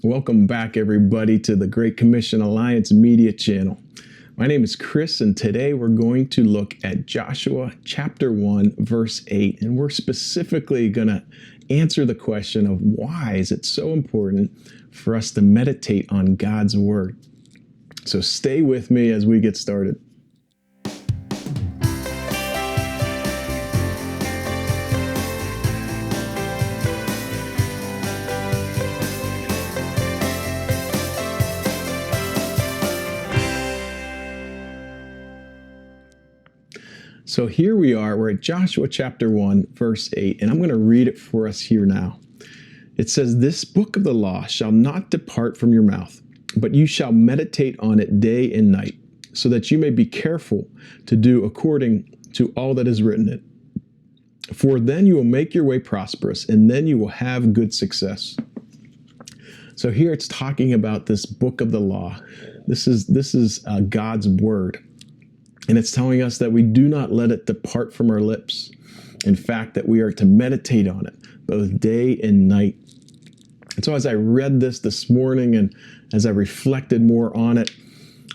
Welcome back, everybody, to the Great Commission Alliance Media channel. My name is Chris, and today we're going to look at Joshua chapter 1, verse 8, and we're specifically going to answer the question of why is it so important for us to meditate on God's Word. So stay with me as we get started. So here we are, we're at Joshua chapter 1, verse 8, and I'm going to read it for us here now. It says, "This book of the law shall not depart from your mouth, but you shall meditate on it day and night, so that you may be careful to do according to all that is written in it. For then you will make your way prosperous, and then you will have good success." So here it's talking about this book of the law. This is God's word. And it's telling us that we do not let it depart from our lips. In fact, that we are to meditate on it both day and night. And so as I read this morning and as I reflected more on it,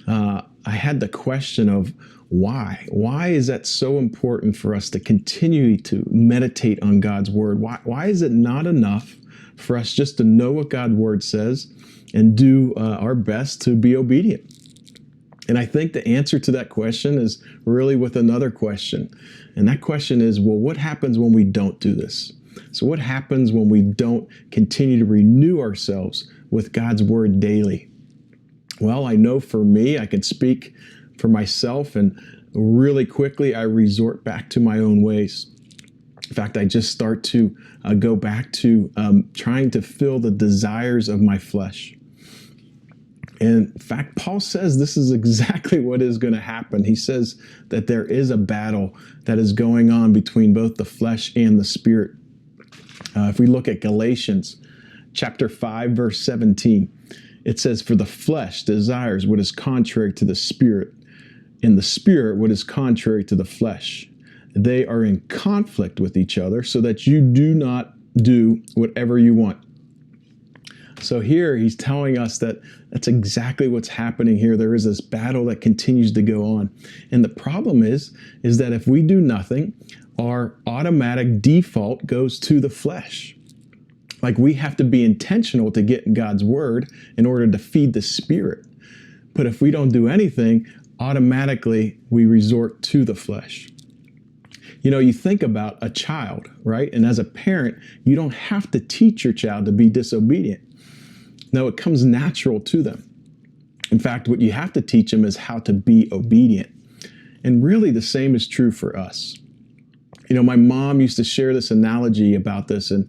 I had the question of why? Why is that so important for us to continue to meditate on God's word? Why is it not enough for us just to know what God's word says and do our best to be obedient? And I think the answer to that question is really with another question. And that question is, well, what happens when we don't do this? So what happens when we don't continue to renew ourselves with God's word daily? Well, I know for me, I can speak for myself, and really quickly I resort back to my own ways. In fact, I just start to go back to trying to fill the desires of my flesh. And in fact, Paul says this is exactly what is going to happen. He says that there is a battle that is going on between both the flesh and the spirit. If we look at Galatians chapter 5, verse 17, it says, "For the flesh desires what is contrary to the spirit, and the spirit what is contrary to the flesh. They are in conflict with each other, so that you do not do whatever you want." So here he's telling us that that's exactly what's happening here. There is this battle that continues to go on. And the problem is that if we do nothing, our automatic default goes to the flesh. Like we have to be intentional to get in God's word in order to feed the spirit. But if we don't do anything, automatically we resort to the flesh. You know, you think about a child, right? And as a parent, you don't have to teach your child to be disobedient. No, it comes natural to them. In fact, what you have to teach them is how to be obedient. And really the same is true for us. You know, my mom used to share this analogy about this, and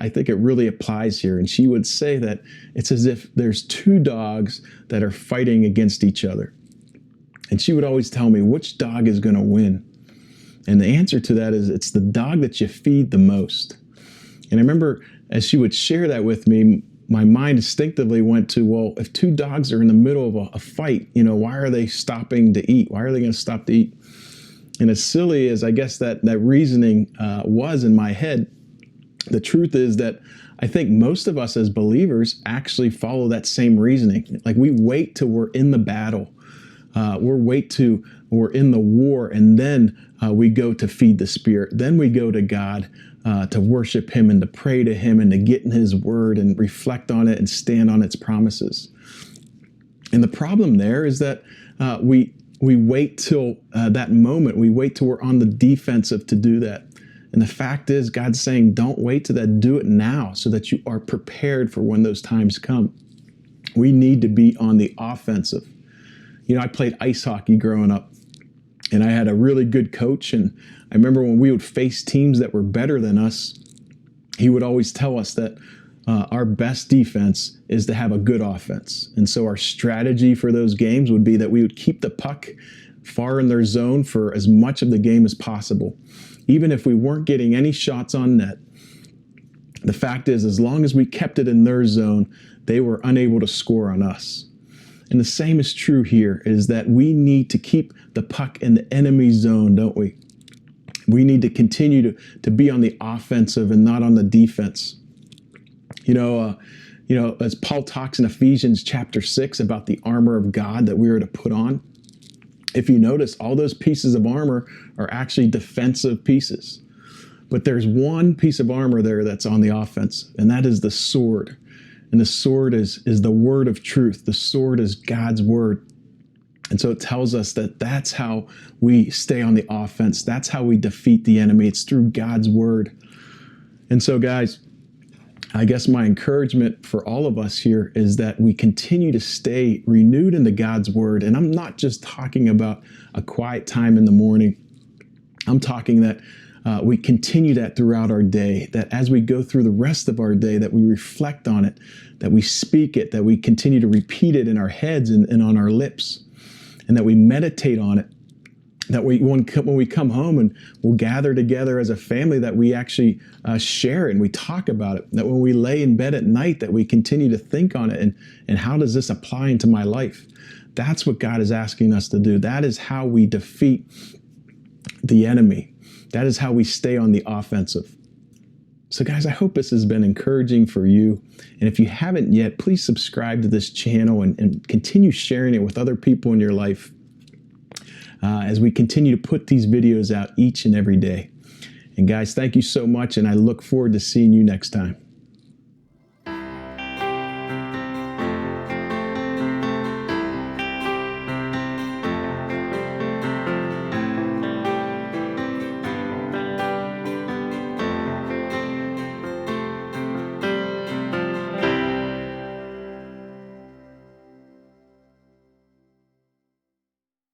I think it really applies here. And she would say that it's as if there's two dogs that are fighting against each other. And she would always tell me, which dog is going to win? And the answer to that is it's the dog that you feed the most. And I remember as she would share that with me, my mind instinctively went to, well, if two dogs are in the middle of a fight, you know, why are they stopping to eat? Why are they going to stop to eat? And as silly as I guess that reasoning was in my head, the truth is that I think most of us as believers actually follow that same reasoning. Like we wait till we're in the battle. We're in the war, and then we go to feed the spirit. Then we go to God to worship him and to pray to him and to get in his word and reflect on it and stand on its promises. And the problem there is that we wait till that moment. We wait till we're on the defensive to do that. And the fact is, God's saying, don't wait till that. Do it now so that you are prepared for when those times come. We need to be on the offensive. You know, I played ice hockey growing up, and I had a really good coach. And I remember when we would face teams that were better than us, he would always tell us that our best defense is to have a good offense. And so our strategy for those games would be that we would keep the puck far in their zone for as much of the game as possible. Even if we weren't getting any shots on net, the fact is, as long as we kept it in their zone, they were unable to score on us. And the same is true here, is that we need to keep the puck in the enemy zone, don't we? We need to continue to be on the offensive and not on the defense. You know, as Paul talks in Ephesians chapter 6 about the armor of God that we are to put on, if you notice, all those pieces of armor are actually defensive pieces. But there's one piece of armor there that's on the offense, and that is the sword. And the sword is the word of truth. The sword is God's word. And so it tells us that that's how we stay on the offense. That's how we defeat the enemy. It's through God's word. And so, guys, I guess my encouragement for all of us here is that we continue to stay renewed into God's word. And I'm not just talking about a quiet time in the morning. I'm talking that we continue that throughout our day, that as we go through the rest of our day, that we reflect on it, that we speak it, that we continue to repeat it in our heads and on our lips, and that we meditate on it, that when we come home and we'll gather together as a family, that we actually share it and we talk about it, that when we lay in bed at night, that we continue to think on it and how does this apply into my life? That's what God is asking us to do. That is how we defeat the enemy. That is how we stay on the offensive. So guys, I hope this has been encouraging for you. And if you haven't yet, please subscribe to this channel and continue sharing it with other people in your life as we continue to put these videos out each and every day. And guys, thank you so much, and I look forward to seeing you next time.